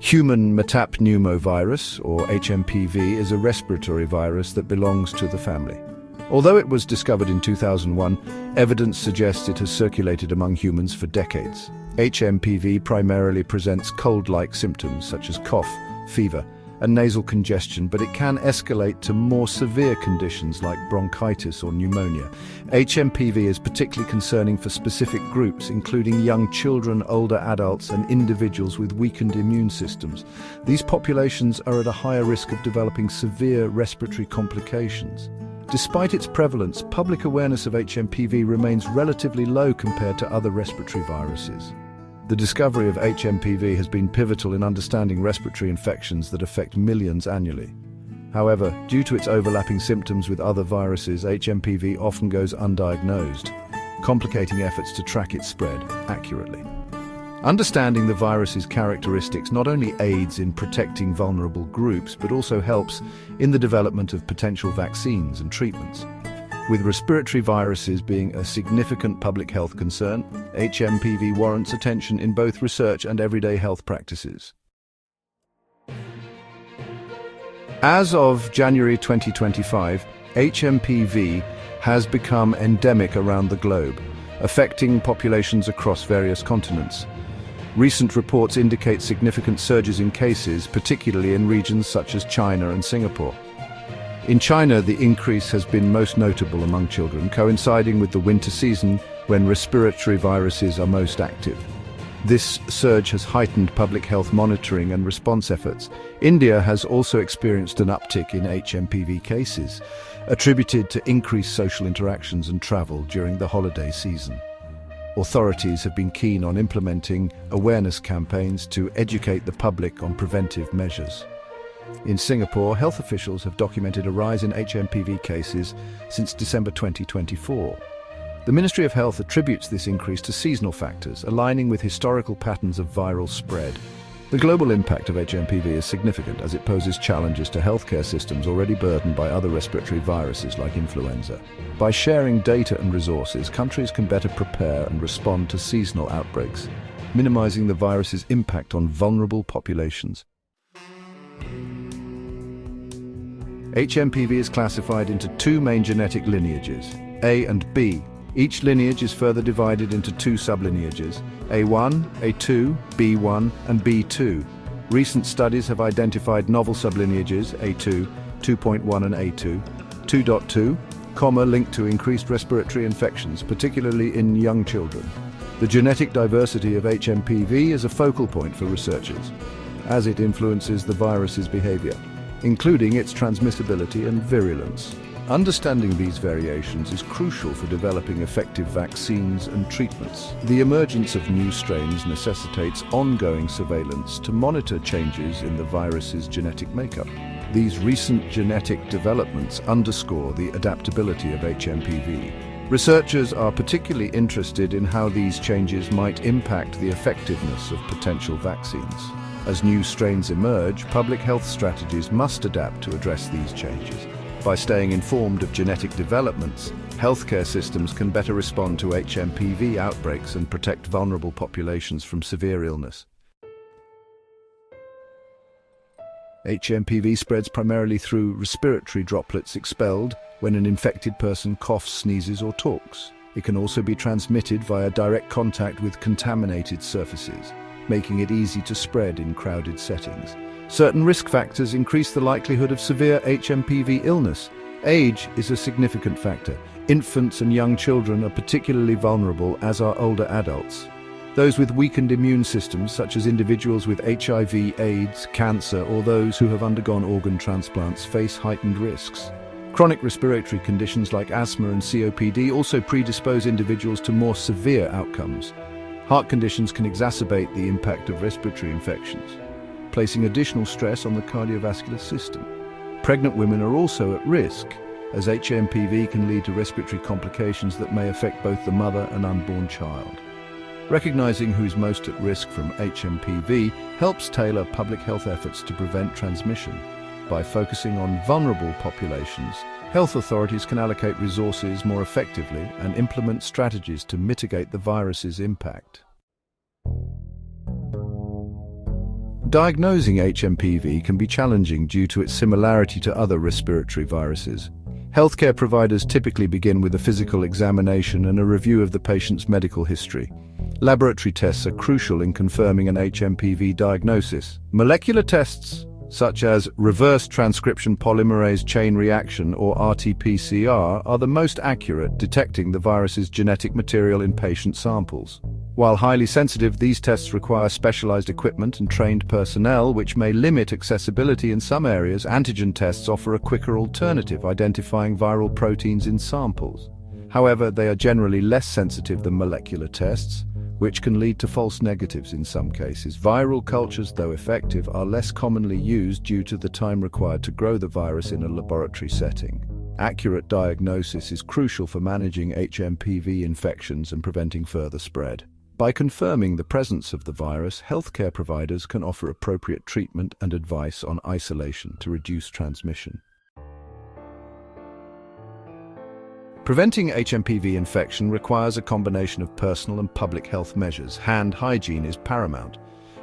Human Metapneumovirus, or HMPV, is a respiratory virus that belongs to the family. Although it was discovered in 2001, evidence suggests it has circulated among humans for decades. HMPV primarily presents cold-like symptoms such as cough, fever, and nasal congestion, but it can escalate to more severe conditions like bronchitis or pneumonia. HMPV is particularly concerning for specific groups, including young children, older adults, and individuals with weakened immune systems. These populations are at a higher risk of developing severe respiratory complications. Despite its prevalence, public awareness of HMPV remains relatively low compared to other respiratory viruses. The discovery of HMPV has been pivotal in understanding respiratory infections that affect millions annually. However, due to its overlapping symptoms with other viruses, HMPV often goes undiagnosed, complicating efforts to track its spread accurately. Understanding the virus's characteristics not only aids in protecting vulnerable groups, but also helps in the development of potential vaccines and treatments. With respiratory viruses being a significant public health concern, HMPV warrants attention in both research and everyday health practices. As of January 2025, HMPV has become endemic around the globe, affecting populations across various continents. Recent reports indicate significant surges in cases, particularly in regions such as China and Singapore. In China, the increase has been most notable among children, coinciding with the winter season when respiratory viruses are most active. This surge has heightened public health monitoring and response efforts. India has also experienced an uptick in HMPV cases, attributed to increased social interactions and travel during the holiday season. Authorities have been keen on implementing awareness campaigns to educate the public on preventive measures. In Singapore, health officials have documented a rise in HMPV cases since December 2024. The Ministry of Health attributes this increase to seasonal factors, aligning with historical patterns of viral spread. The global impact of HMPV is significant as it poses challenges to healthcare systems already burdened by other respiratory viruses like influenza. By sharing data and resources, countries can better prepare and respond to seasonal outbreaks, minimizing the virus's impact on vulnerable populations. HMPV is classified into two main genetic lineages, A and B. Each lineage is further divided into two sublineages, A1, A2, B1, and B2. Recent studies have identified novel sublineages, A2, 2.1 and A2, 2.2, linked to increased respiratory infections, particularly in young children. The genetic diversity of HMPV is a focal point for researchers, as it influences the virus's behavior, including its transmissibility and virulence. Understanding these variations is crucial for developing effective vaccines and treatments. The emergence of new strains necessitates ongoing surveillance to monitor changes in the virus's genetic makeup. These recent genetic developments underscore the adaptability of HMPV. Researchers are particularly interested in how these changes might impact the effectiveness of potential vaccines. As new strains emerge, public health strategies must adapt to address these changes. By staying informed of genetic developments, healthcare systems can better respond to HMPV outbreaks and protect vulnerable populations from severe illness. HMPV spreads primarily through respiratory droplets expelled when an infected person coughs, sneezes, or talks. It can also be transmitted via direct contact with contaminated surfaces, making it easy to spread in crowded settings. Certain risk factors increase the likelihood of severe HMPV illness. Age is a significant factor. Infants and young children are particularly vulnerable, as are older adults. Those with weakened immune systems, such as individuals with HIV, AIDS, cancer, or those who have undergone organ transplants, face heightened risks. Chronic respiratory conditions like asthma and COPD also predispose individuals to more severe outcomes. Heart conditions can exacerbate the impact of respiratory infections, placing additional stress on the cardiovascular system. Pregnant women are also at risk, as HMPV can lead to respiratory complications that may affect both the mother and unborn child. Recognizing who's most at risk from HMPV helps tailor public health efforts to prevent transmission. By focusing on vulnerable populations, health authorities can allocate resources more effectively and implement strategies to mitigate the virus's impact. diagnosing HMPV can be challenging due to its similarity to other respiratory viruses. Healthcare providers typically begin with a physical examination and a review of the patient's medical history. Laboratory tests are crucial in confirming an HMPV diagnosis. Molecular tests, such as reverse transcription polymerase chain reaction or RT-PCR, are the most accurate, detecting the virus's genetic material in patient samples. While highly sensitive, these tests require specialized equipment and trained personnel, which may limit accessibility in some areas. Antigen tests offer a quicker alternative, identifying viral proteins in samples. However, they are generally less sensitive than molecular tests, which can lead to false negatives in some cases. Viral cultures, though effective, are less commonly used due to the time required to grow the virus in a laboratory setting. Accurate diagnosis is crucial for managing HMPV infections and preventing further spread. By confirming the presence of the virus, healthcare providers can offer appropriate treatment and advice on isolation to reduce transmission. Preventing HMPV infection requires a combination of personal and public health measures. Hand hygiene is paramount.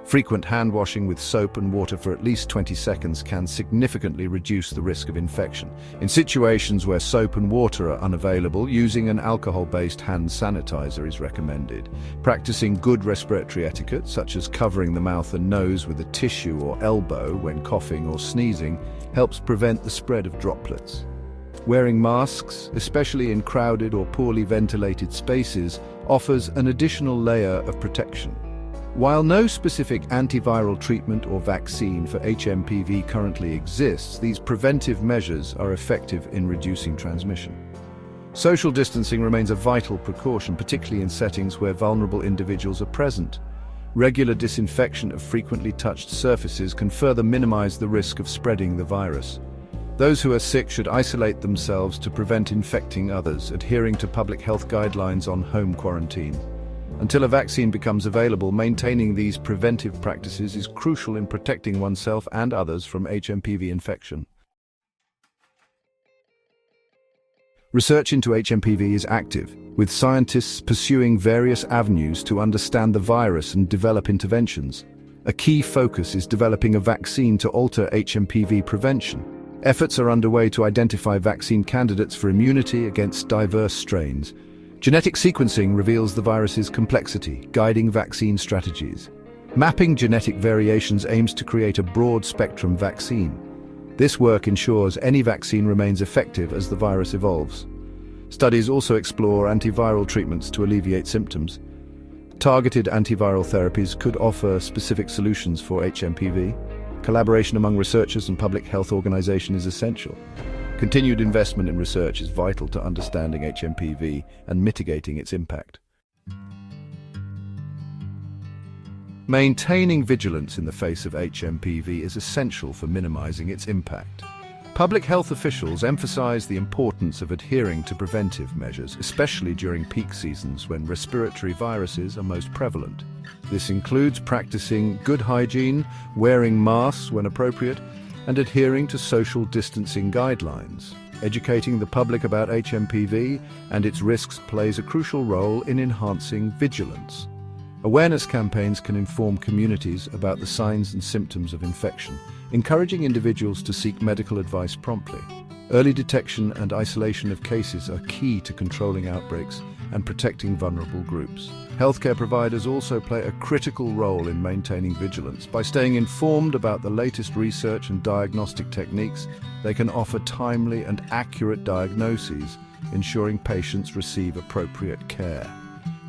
Frequent hand washing with soap and water for at least 20 seconds can significantly reduce the risk of infection. In situations where soap and water are unavailable, using an alcohol-based hand sanitizer is recommended. Practicing good respiratory etiquette, such as covering the mouth and nose with a tissue or elbow when coughing or sneezing, helps prevent the spread of droplets. Wearing masks, especially in crowded or poorly ventilated spaces, offers an additional layer of protection. While no specific antiviral treatment or vaccine for HMPV currently exists, these preventive measures are effective in reducing transmission. Social distancing remains a vital precaution, particularly in settings where vulnerable individuals are present. Regular disinfection of frequently touched surfaces can further minimize the risk of spreading the virus. Those who are sick should isolate themselves to prevent infecting others, adhering to public health guidelines on home quarantine. Until a vaccine becomes available, maintaining these preventive practices is crucial in protecting oneself and others from HMPV infection. Research into HMPV is active, with scientists pursuing various avenues to understand the virus and develop interventions. A key focus is developing a vaccine to alter HMPV prevention. Efforts are underway to identify vaccine candidates for immunity against diverse strains. Genetic sequencing reveals the virus's complexity, guiding vaccine strategies. Mapping genetic variations aims to create a broad-spectrum vaccine. This work ensures any vaccine remains effective as the virus evolves. Studies also explore antiviral treatments to alleviate symptoms. Targeted antiviral therapies could offer specific solutions for HMPV. Collaboration among researchers and public health organizations is essential. Continued investment in research is vital to understanding HMPV and mitigating its impact. Maintaining vigilance in the face of HMPV is essential for minimizing its impact. Public health officials emphasize the importance of adhering to preventive measures, especially during peak seasons when respiratory viruses are most prevalent. This includes practicing good hygiene, wearing masks when appropriate, and adhering to social distancing guidelines. Educating the public about HMPV and its risks plays a crucial role in enhancing vigilance. Awareness campaigns can inform communities about the signs and symptoms of infection, encouraging individuals to seek medical advice promptly. Early detection and isolation of cases are key to controlling outbreaks and protecting vulnerable groups. Healthcare providers also play a critical role in maintaining vigilance. By staying informed about the latest research and diagnostic techniques, they can offer timely and accurate diagnoses, ensuring patients receive appropriate care.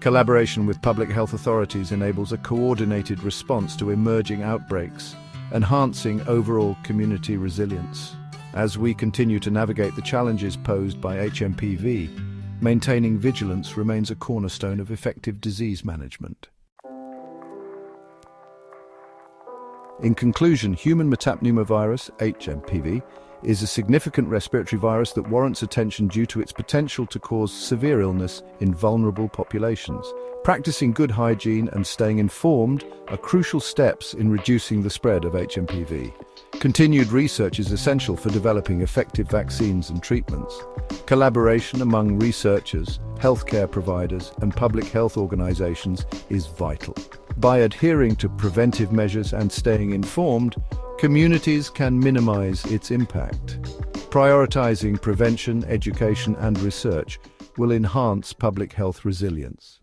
Collaboration with public health authorities enables a coordinated response to emerging outbreaks, enhancing overall community resilience. As we continue to navigate the challenges posed by HMPV, maintaining vigilance remains a cornerstone of effective disease management. In conclusion, human metapneumovirus, HMPV, is a significant respiratory virus that warrants attention due to its potential to cause severe illness in vulnerable populations. Practicing good hygiene and staying informed are crucial steps in reducing the spread of HMPV. Continued research is essential for developing effective vaccines and treatments. Collaboration among researchers, healthcare providers, and public health organizations is vital. By adhering to preventive measures and staying informed, communities can minimize its impact. Prioritizing prevention, education, and research will enhance public health resilience.